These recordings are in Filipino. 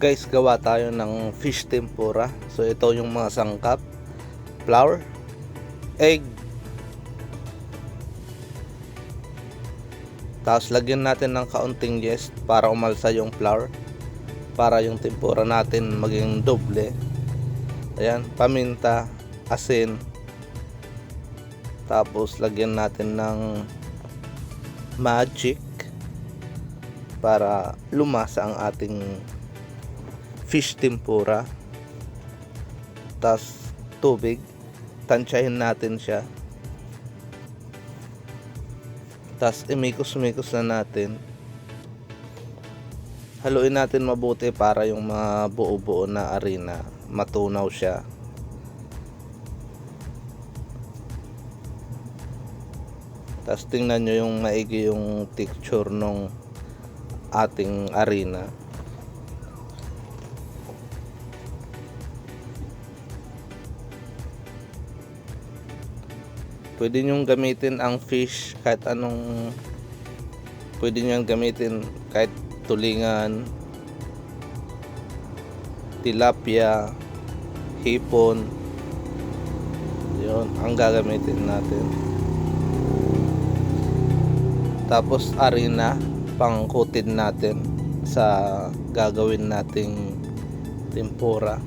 Guys, gawa tayo ng fish tempura. So ito yung mga sangkap: flour, egg, tapos lagyan natin ng kaunting yeast para umalsa yung flour, para yung tempura natin maging doble. Ayan, paminta, asin, tapos lagyan natin ng magic para lumasa ang ating fish tempura. Tapos tubig, tansyahin natin siya, tapos imikos-mikos na natin. Haluin natin mabuti para yung mga buo-buo na harina matunaw siya. Tapos tingnan nyo yung maigi yung texture nung ating harina. Pwede nyo gamitin ang fish kahit anong, pwede nyo gamitin kahit tulingan, tilapia, hipon. Yun ang gagamitin natin. Tapos harina pang coated natin sa gagawin nating tempura.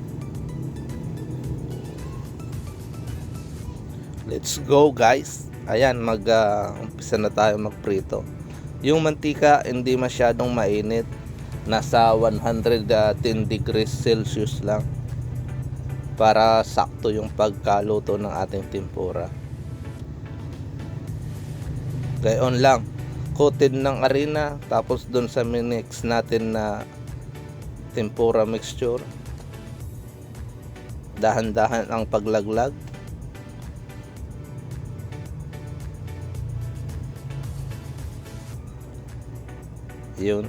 Let's go guys. Ayan, umpisa na tayo magprito. Yung mantika hindi masyadong mainit, nasa 110 degrees Celsius lang, para sakto yung pagkaluto ng ating tempura. Gayon lang, coated ng harina, tapos dun sa minix natin na tempura mixture, dahan-dahan ang paglaglag. Yun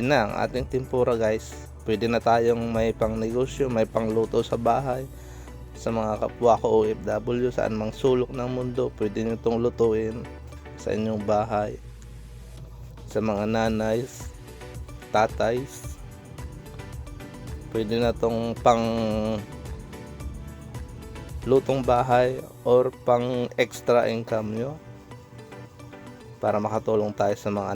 na ang ating tempura guys. Pwede na tayong may pang negosyo, may pangluto sa bahay. Sa mga kapwa ko OFW saan mang sulok ng mundo, pwede nyo itong lutuin sa inyong bahay. Sa mga nanays, tatays, pwede na itong pang lutong bahay or pang extra income nyo, para makatulong tayo sa mga